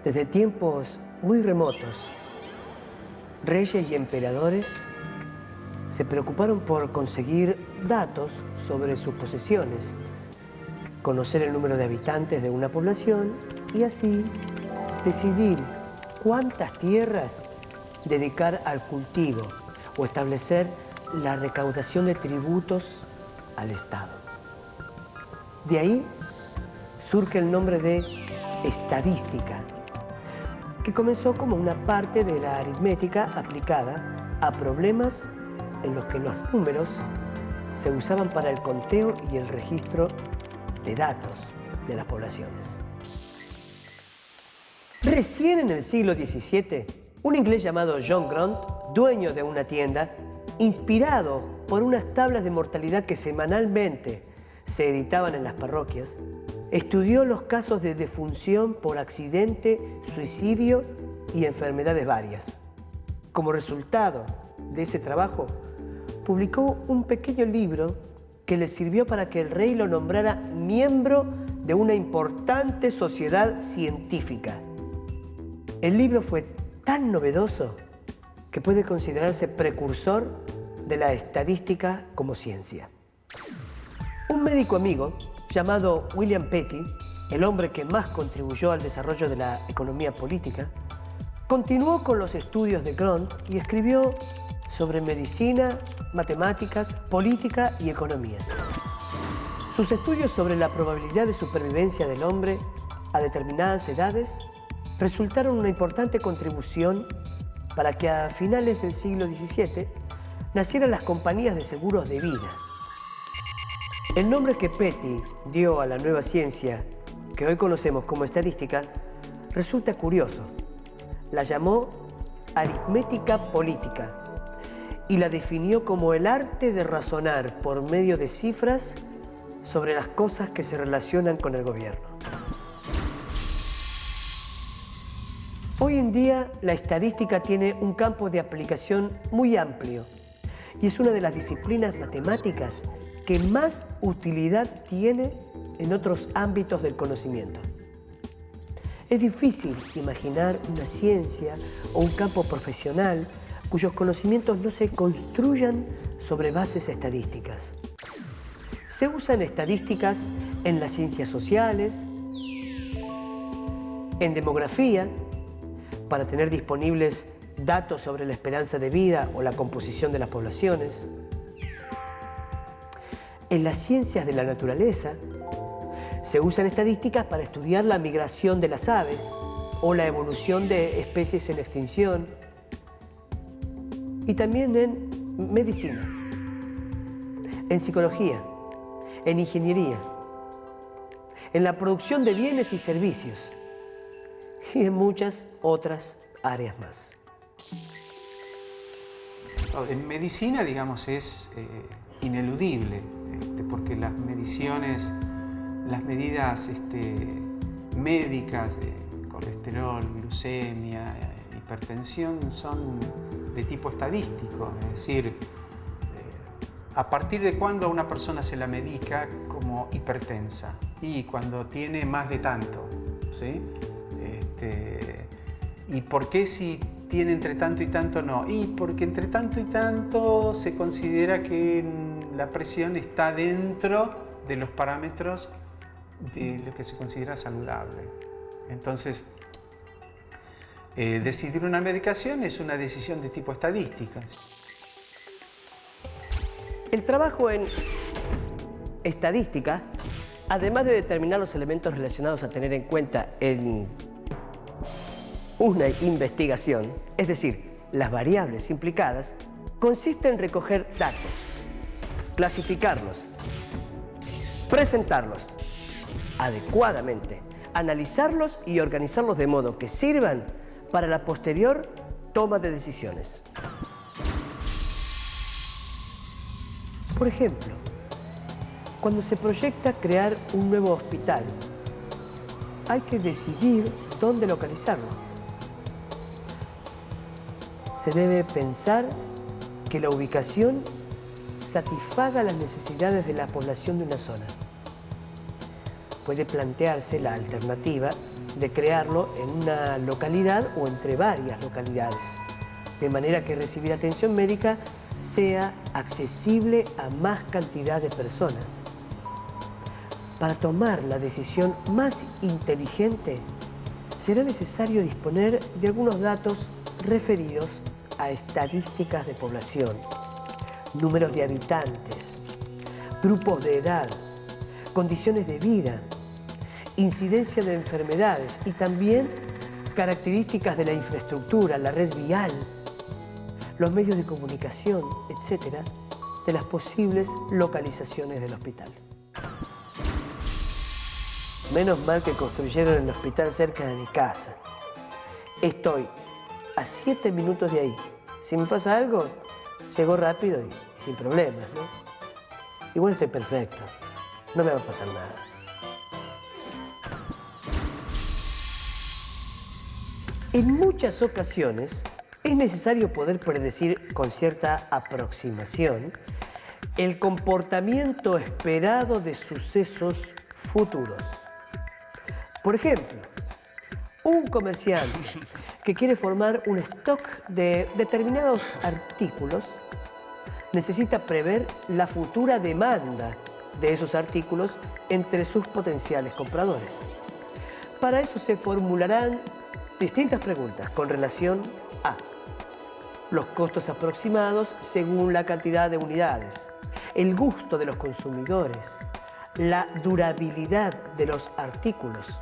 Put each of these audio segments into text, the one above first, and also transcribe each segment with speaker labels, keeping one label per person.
Speaker 1: Desde tiempos muy remotos, reyes y emperadores se preocuparon por conseguir datos sobre sus posesiones, conocer el número de habitantes de una población y así decidir cuántas tierras dedicar al cultivo o establecer la recaudación de tributos al Estado. De ahí surge el nombre de estadística, que comenzó como una parte de la aritmética aplicada a problemas en los que los números se usaban para el conteo y el registro de datos de las poblaciones. Recién en el siglo XVII, un inglés llamado John Grant, dueño de una tienda, inspirado por unas tablas de mortalidad que semanalmente se editaban en las parroquias, estudió los casos de defunción por accidente, suicidio y enfermedades varias. Como resultado de ese trabajo, publicó un pequeño libro que le sirvió para que el rey lo nombrara miembro de una importante sociedad científica. El libro fue tan novedoso que puede considerarse precursor de la estadística como ciencia. Un médico amigo llamado William Petty, el hombre que más contribuyó al desarrollo de la economía política, continuó con los estudios de Grant y escribió sobre medicina, matemáticas, política y economía. Sus estudios sobre la probabilidad de supervivencia del hombre a determinadas edades resultaron una importante contribución para que a finales del siglo XVII nacieran las compañías de seguros de vida. El nombre que Petty dio a la nueva ciencia, que hoy conocemos como estadística, resulta curioso. La llamó aritmética política y la definió como el arte de razonar por medio de cifras sobre las cosas que se relacionan con el gobierno. Hoy en día la estadística tiene un campo de aplicación muy amplio y es una de las disciplinas matemáticas que más utilidad tiene en otros ámbitos del conocimiento. Es difícil imaginar una ciencia o un campo profesional cuyos conocimientos no se construyan sobre bases estadísticas. Se usan estadísticas en las ciencias sociales, en demografía, para tener disponibles datos sobre la esperanza de vida o la composición de las poblaciones. En las ciencias de la naturaleza se usan estadísticas para estudiar la migración de las aves o la evolución de especies en extinción. Y también en medicina, en psicología, en ingeniería, en la producción de bienes y servicios y en muchas otras áreas más.
Speaker 2: En medicina, digamos, es ineludible, porque las mediciones, las medidas médicas de colesterol, glucemia, hipertensión son de tipo estadístico, es decir, a partir de cuándo a una persona se la medica como hipertensa y cuando tiene más de tanto, ¿sí? ¿Y por qué si tiene entre tanto y tanto no? Y porque entre tanto y tanto se considera que la presión está dentro de los parámetros de lo que se considera saludable. Entonces, decidir una medicación es una decisión de tipo estadística.
Speaker 1: El trabajo en estadística, además de determinar los elementos relacionados a tener en cuenta en una investigación, es decir, las variables implicadas, consiste en recoger datos, clasificarlos, presentarlos adecuadamente, analizarlos y organizarlos de modo que sirvan para la posterior toma de decisiones. Por ejemplo, cuando se proyecta crear un nuevo hospital, hay que decidir dónde localizarlo. Se debe pensar que la ubicación satisfaga las necesidades de la población de una zona. Puede plantearse la alternativa de crearlo en una localidad o entre varias localidades, de manera que recibir atención médica sea accesible a más cantidad de personas. Para tomar la decisión más inteligente, será necesario disponer de algunos datos referidos a estadísticas de población, números de habitantes, grupos de edad, condiciones de vida, incidencia de enfermedades y también características de la infraestructura, la red vial, los medios de comunicación, etcétera, de las posibles localizaciones del hospital. Menos mal que construyeron el hospital cerca de mi casa. Estoy a 7 minutos de ahí. Si me pasa algo, llego rápido y sin problemas, ¿no? Igual estoy perfecto. No me va a pasar nada. En muchas ocasiones es necesario poder predecir con cierta aproximación el comportamiento esperado de sucesos futuros. Por ejemplo, un comerciante que quiere formar un stock de determinados artículos necesita prever la futura demanda de esos artículos entre sus potenciales compradores. Para eso se formularán distintas preguntas con relación a los costos aproximados según la cantidad de unidades, el gusto de los consumidores, la durabilidad de los artículos,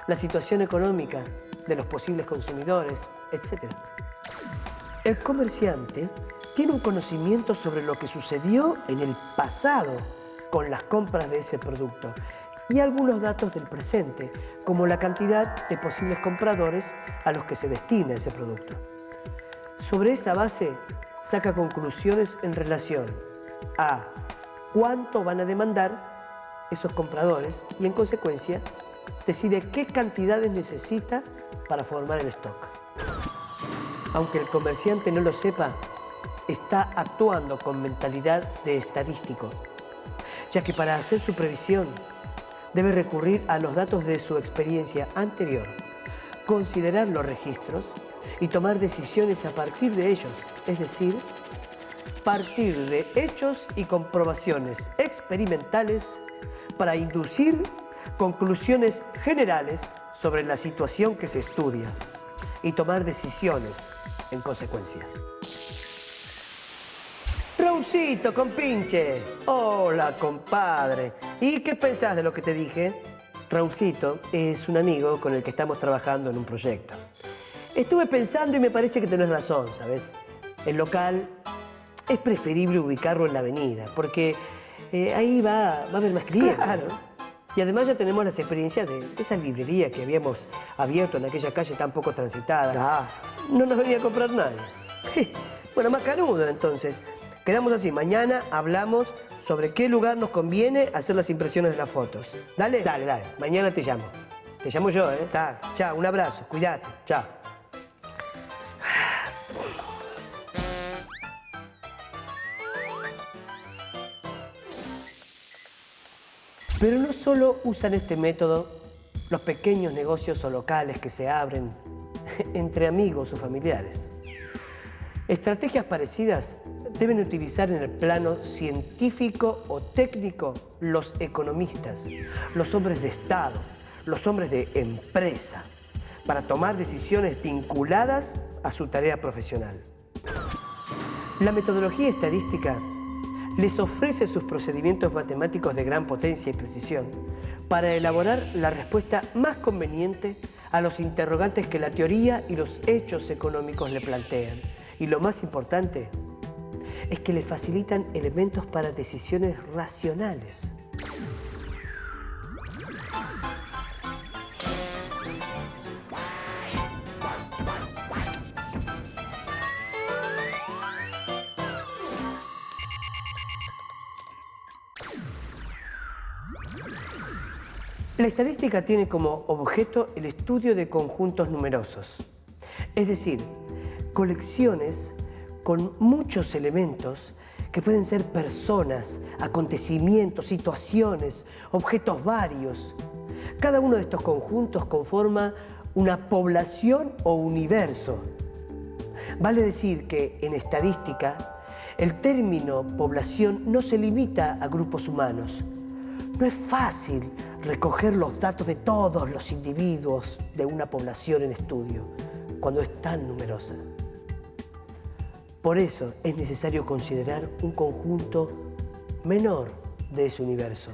Speaker 1: la situación económica de los posibles consumidores, etc. El comerciante tiene un conocimiento sobre lo que sucedió en el pasado con las compras de ese producto y algunos datos del presente, como la cantidad de posibles compradores a los que se destina ese producto. Sobre esa base, saca conclusiones en relación a cuánto van a demandar esos compradores y, en consecuencia, decide qué cantidades necesita para formar el stock. Aunque el comerciante no lo sepa, está actuando con mentalidad de estadístico, ya que para hacer su previsión debe recurrir a los datos de su experiencia anterior, considerar los registros y tomar decisiones a partir de ellos, es decir, partir de hechos y comprobaciones experimentales para inducir conclusiones generales sobre la situación que se estudia y tomar decisiones en consecuencia. Raulcito, compinche. Hola, compadre. ¿Y qué pensás de lo que te dije? Raulcito es un amigo con el que estamos trabajando en un proyecto. Estuve pensando y me parece que tenés razón, ¿sabes? El local es preferible ubicarlo en la avenida, porque ahí va a haber más clientes. Claro. Y además ya tenemos las experiencias de esa librería que habíamos abierto en aquella calle tan poco transitada. Ah. No nos venía a comprar nadie. Bueno, más canudo entonces. Quedamos así, mañana hablamos sobre qué lugar nos conviene hacer las impresiones de las fotos. ¿Dale? Dale, dale. Mañana te llamo. Te llamo yo, ¿eh? Chao, un abrazo. Cuídate. Chao. Pero no solo usan este método los pequeños negocios o locales que se abren entre amigos o familiares. Estrategias parecidas deben utilizar en el plano científico o técnico los economistas, los hombres de Estado, los hombres de empresa, para tomar decisiones vinculadas a su tarea profesional. La metodología estadística les ofrece sus procedimientos matemáticos de gran potencia y precisión para elaborar la respuesta más conveniente a los interrogantes que la teoría y los hechos económicos le plantean. Y lo más importante es que le facilitan elementos para decisiones racionales. La estadística tiene como objeto el estudio de conjuntos numerosos, es decir, colecciones con muchos elementos que pueden ser personas, acontecimientos, situaciones, objetos varios, Cada uno de estos conjuntos conforma una población o universo. Vale decir que en estadística el término población no se limita a grupos humanos. No es fácil recoger los datos de todos los individuos de una población en estudio cuando es tan numerosa. Por eso es necesario considerar un conjunto menor de ese universo,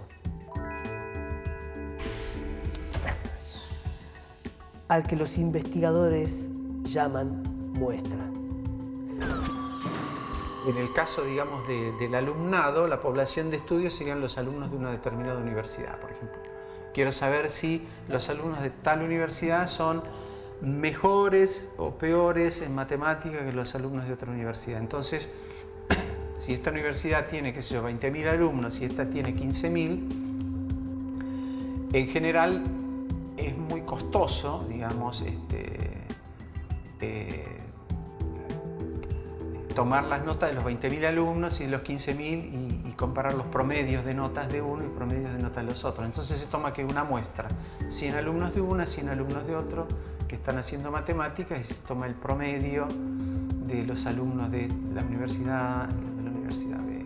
Speaker 1: al que los investigadores llaman muestra.
Speaker 2: En el caso, digamos, del alumnado, la población de estudio serían los alumnos de una determinada universidad, por ejemplo. Quiero saber si los alumnos de tal universidad son mejores o peores en matemáticas que los alumnos de otra universidad. Entonces, si esta universidad tiene, qué sé yo, 20.000 alumnos y esta tiene 15.000, en general es muy costoso, digamos, tomar las notas de los 20.000 alumnos y de los 15.000 y comparar los promedios de notas de uno y promedios de notas de los otros. Entonces se toma que una muestra, 100 alumnos de una, 100 alumnos de otro, que están haciendo matemáticas, y se toma el promedio de los alumnos de la universidad y de la universidad B.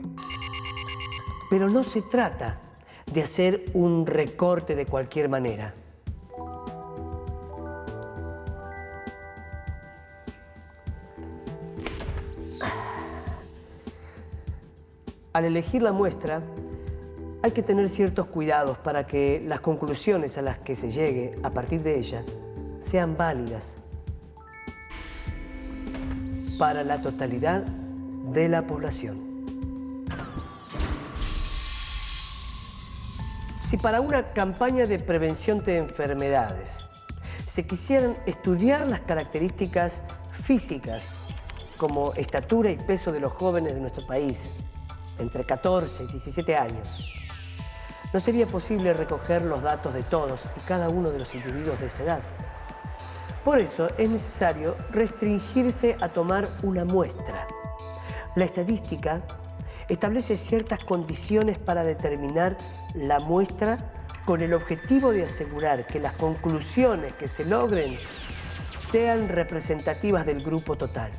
Speaker 1: Pero no se trata de hacer un recorte de cualquier manera. Al elegir la muestra, hay que tener ciertos cuidados para que las conclusiones a las que se llegue a partir de ella sean válidas para la totalidad de la población. Si para una campaña de prevención de enfermedades se quisieran estudiar las características físicas como estatura y peso de los jóvenes de nuestro país, entre 14 y 17 años, no sería posible recoger los datos de todos y cada uno de los individuos de esa edad. Por eso es necesario restringirse a tomar una muestra. La estadística establece ciertas condiciones para determinar la muestra con el objetivo de asegurar que las conclusiones que se logren sean representativas del grupo total.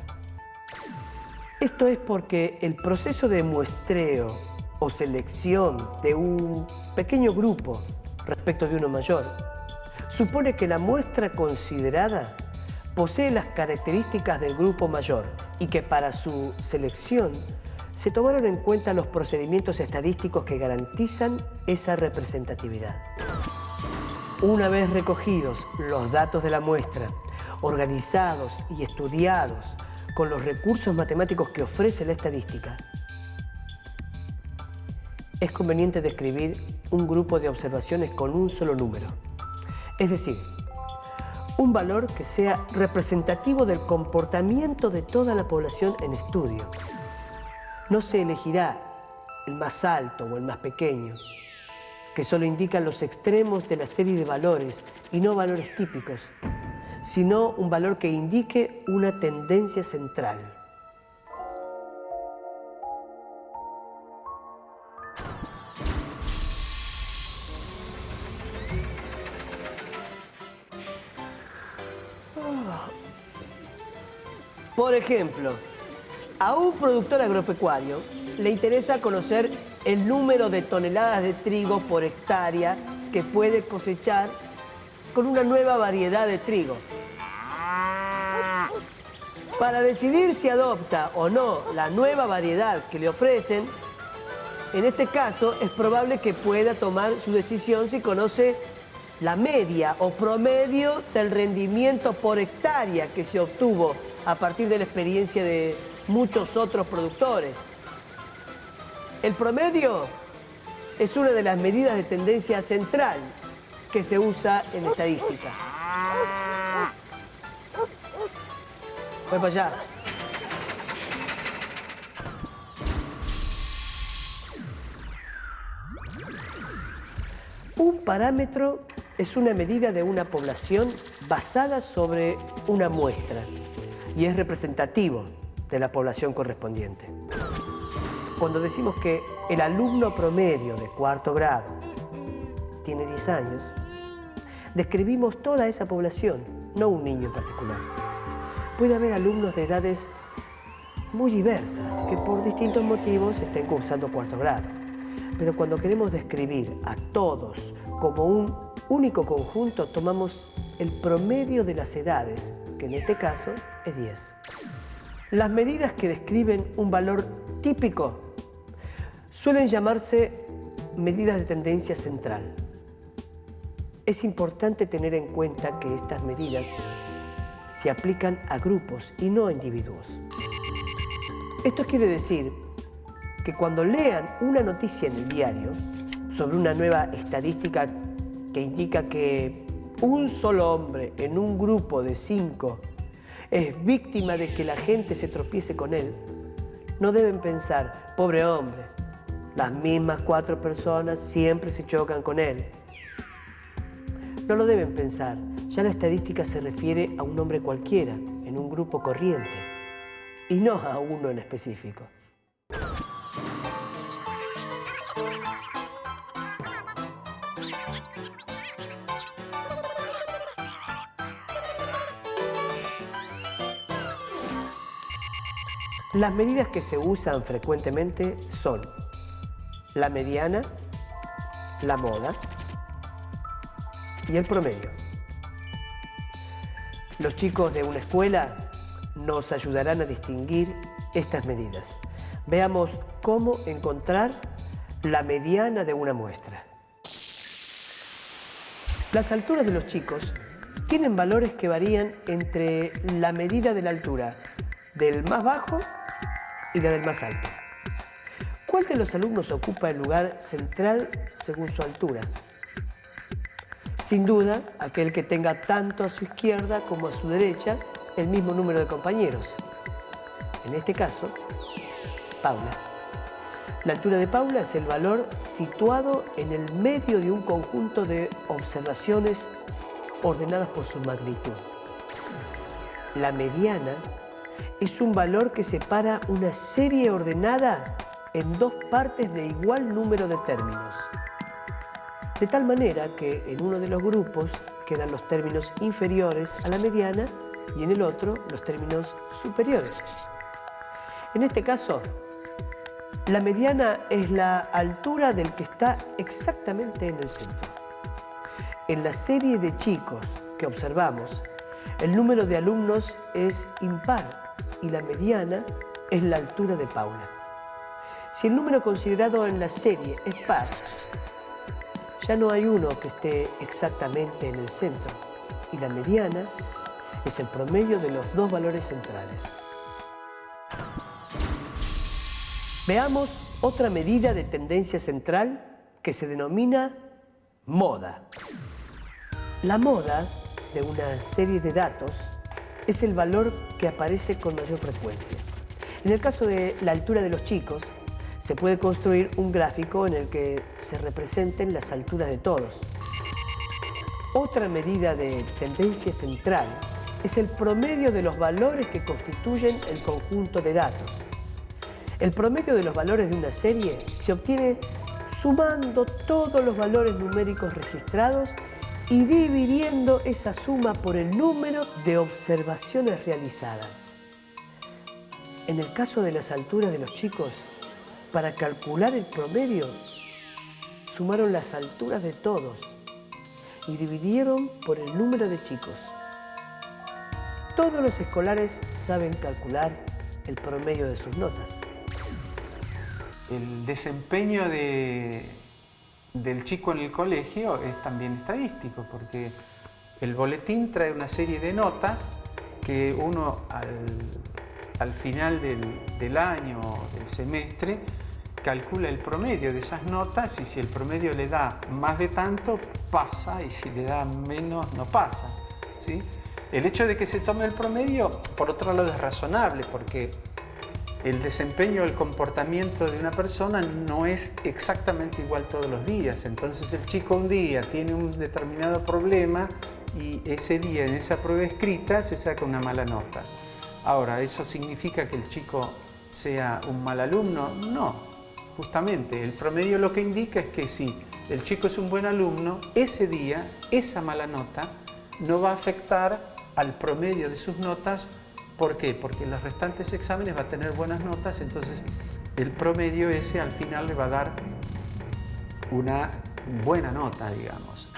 Speaker 1: Esto es porque el proceso de muestreo o selección de un pequeño grupo respecto de uno mayor supone que la muestra considerada posee las características del grupo mayor y que para su selección se tomaron en cuenta los procedimientos estadísticos que garantizan esa representatividad. Una vez recogidos los datos de la muestra, organizados y estudiados con los recursos matemáticos que ofrece la estadística, es conveniente describir un grupo de observaciones con un solo número. Es decir, un valor que sea representativo del comportamiento de toda la población en estudio. No se elegirá el más alto o el más pequeño, que solo indican los extremos de la serie de valores y no valores típicos, sino un valor que indique una tendencia central. Por ejemplo, a un productor agropecuario le interesa conocer el número de toneladas de trigo por hectárea que puede cosechar con una nueva variedad de trigo. Para decidir si adopta o no la nueva variedad que le ofrecen, en este caso es probable que pueda tomar su decisión si conoce la media o promedio del rendimiento por hectárea que se obtuvo a partir de la experiencia de muchos otros productores. El promedio es una de las medidas de tendencia central que se usa en estadística. Voy para allá. Un parámetro es una medida de una población basada sobre una muestra y es representativo de la población correspondiente. Cuando decimos que el alumno promedio de cuarto grado tiene 10 años, Describimos toda esa población, no un niño en particular. Puede haber alumnos de edades muy diversas que por distintos motivos estén cursando cuarto grado. Pero cuando queremos describir a todos como un único conjunto, tomamos el promedio de las edades, que en este caso es 10. Las medidas que describen un valor típico suelen llamarse medidas de tendencia central. Es importante tener en cuenta que estas medidas se aplican a grupos y no a individuos. Esto quiere decir que cuando lean una noticia en el diario sobre una nueva estadística que indica que un solo hombre en un grupo de 5 es víctima de que la gente se tropiece con él, no deben pensar, pobre hombre, las mismas 4 personas siempre se chocan con él. No lo deben pensar, ya la estadística se refiere a un hombre cualquiera, en un grupo corriente, y no a uno en específico. Las medidas que se usan frecuentemente son la mediana, la moda y el promedio. Los chicos de una escuela nos ayudarán a distinguir estas medidas. Veamos cómo encontrar la mediana de una muestra. Las alturas de los chicos tienen valores que varían entre la medida de la altura del más bajo y la del más alto. ¿Cuál de los alumnos ocupa el lugar central según su altura? Sin duda, aquel que tenga tanto a su izquierda como a su derecha el mismo número de compañeros. En este caso, Paula. La altura de Paula es el valor situado en el medio de un conjunto de observaciones ordenadas por su magnitud. La mediana es un valor que separa una serie ordenada en 2 partes de igual número de términos. De tal manera que en uno de los grupos quedan los términos inferiores a la mediana y en el otro los términos superiores. En este caso, la mediana es la altura del que está exactamente en el centro. En la serie de chicos que observamos, el número de alumnos es impar y la mediana es la altura de Paula. Si el número considerado en la serie es par, ya no hay uno que esté exactamente en el centro y la mediana es el promedio de los 2 valores centrales. Veamos otra medida de tendencia central que se denomina moda. La moda de una serie de datos es el valor que aparece con mayor frecuencia. En el caso de la altura de los chicos, se puede construir un gráfico en el que se representen las alturas de todos. Otra medida de tendencia central es el promedio de los valores que constituyen el conjunto de datos. El promedio de los valores de una serie se obtiene sumando todos los valores numéricos registrados y dividiendo esa suma por el número de observaciones realizadas. En el caso de las alturas de los chicos, para calcular el promedio, sumaron las alturas de todos y dividieron por el número de chicos. Todos los escolares saben calcular el promedio de sus notas.
Speaker 2: El desempeño del chico en el colegio es también estadístico, porque el boletín trae una serie de notas que uno al final del año o del semestre calcula el promedio de esas notas y si el promedio le da más de tanto, pasa, y si le da menos, no pasa, ¿sí? El hecho de que se tome el promedio, por otro lado, es razonable, porque el desempeño, el comportamiento de una persona no es exactamente igual todos los días. Entonces el chico un día tiene un determinado problema y ese día en esa prueba escrita se saca una mala nota. Ahora, ¿eso significa que el chico sea un mal alumno? No, justamente el promedio lo que indica es que si el chico es un buen alumno, ese día, esa mala nota no va a afectar al promedio de sus notas. ¿Por qué? Porque en los restantes exámenes va a tener buenas notas, entonces el promedio ese al final le va a dar una buena nota, digamos.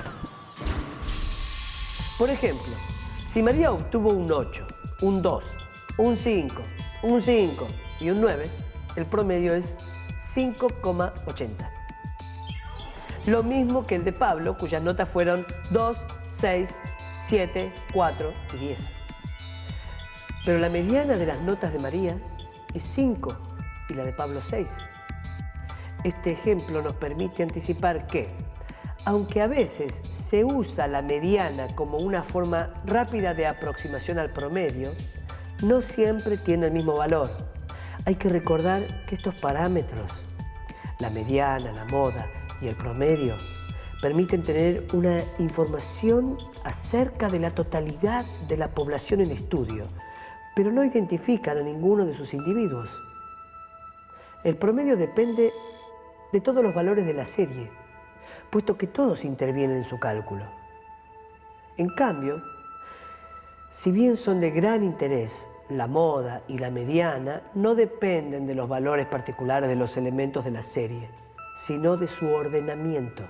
Speaker 1: Por ejemplo, si María obtuvo un 8, un 2, un 5, un 5 y un 9, el promedio es 5,80. Lo mismo que el de Pablo, cuyas notas fueron 2, 6, 7, 4 y 10. Pero la mediana de las notas de María es 5 y la de Pablo 6. Este ejemplo nos permite anticipar que, aunque a veces se usa la mediana como una forma rápida de aproximación al promedio, no siempre tiene el mismo valor. Hay que recordar que estos parámetros, la mediana, la moda y el promedio, permiten tener una información acerca de la totalidad de la población en estudio, pero no identifican a ninguno de sus individuos. El promedio depende de todos los valores de la serie, puesto que todos intervienen en su cálculo. En cambio, si bien son de gran interés, la moda y la mediana no dependen de los valores particulares de los elementos de la serie, sino de su ordenamiento.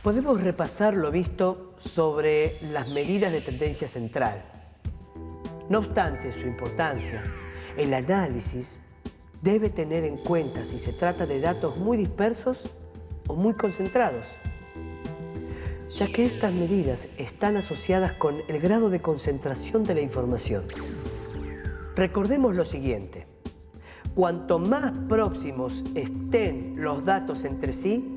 Speaker 1: Podemos repasar lo visto sobre las medidas de tendencia central. No obstante su importancia, el análisis debe tener en cuenta si se trata de datos muy dispersos o muy concentrados, ya que estas medidas están asociadas con el grado de concentración de la información. Recordemos lo siguiente: cuanto más próximos estén los datos entre sí,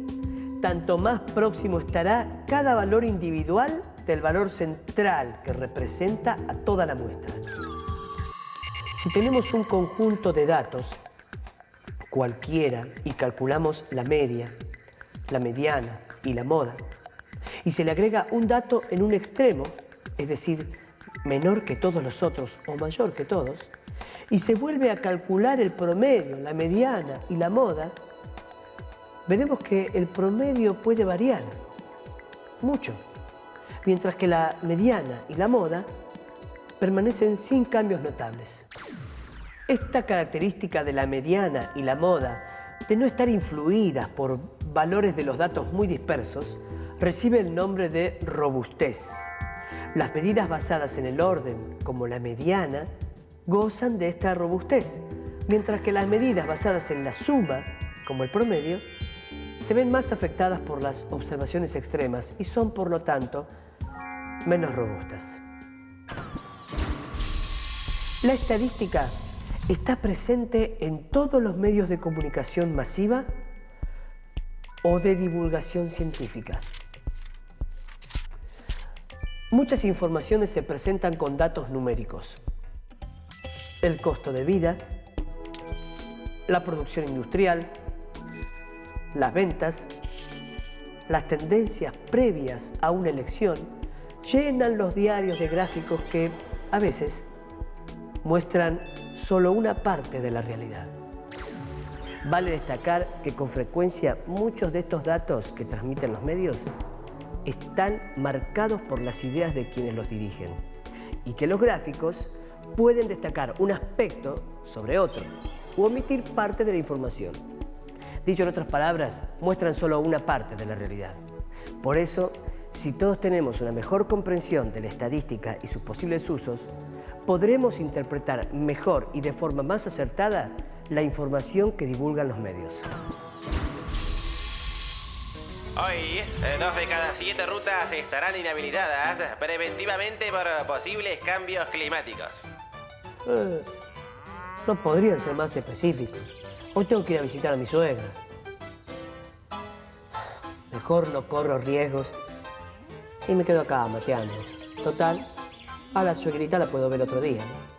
Speaker 1: tanto más próximo estará cada valor individual del valor central que representa a toda la muestra. Si tenemos un conjunto de datos cualquiera y calculamos la media, la mediana y la moda, y se le agrega un dato en un extremo, es decir, menor que todos los otros o mayor que todos, y se vuelve a calcular el promedio, la mediana y la moda, veremos que el promedio puede variar mucho, mientras que la mediana y la moda permanecen sin cambios notables. Esta característica de la mediana y la moda, de no estar influidas por valores de los datos muy dispersos, recibe el nombre de robustez. Las medidas basadas en el orden, como la mediana, gozan de esta robustez, mientras que las medidas basadas en la suma, como el promedio, se ven más afectadas por las observaciones extremas y son, por lo tanto, menos robustas. La estadística está presente en todos los medios de comunicación masiva o de divulgación científica. Muchas informaciones se presentan con datos numéricos. El costo de vida, la producción industrial, las ventas, las tendencias previas a una elección llenan los diarios de gráficos que, a veces, muestran solo una parte de la realidad. Vale destacar que con frecuencia muchos de estos datos que transmiten los medios están marcados por las ideas de quienes los dirigen y que los gráficos pueden destacar un aspecto sobre otro u omitir parte de la información. Dicho en otras palabras, muestran solo una parte de la realidad. Por eso, si todos tenemos una mejor comprensión de la estadística y sus posibles usos, podremos interpretar mejor y de forma más acertada la información que divulgan los medios.
Speaker 3: Hoy, 2 de cada 7 rutas estarán inhabilitadas preventivamente por posibles cambios climáticos.
Speaker 1: No podrían ser más específicos. Hoy tengo que ir a visitar a mi suegra. Mejor no corro riesgos y me quedo acá mateando. Total, A la suegrita la puedo ver otro día, ¿no?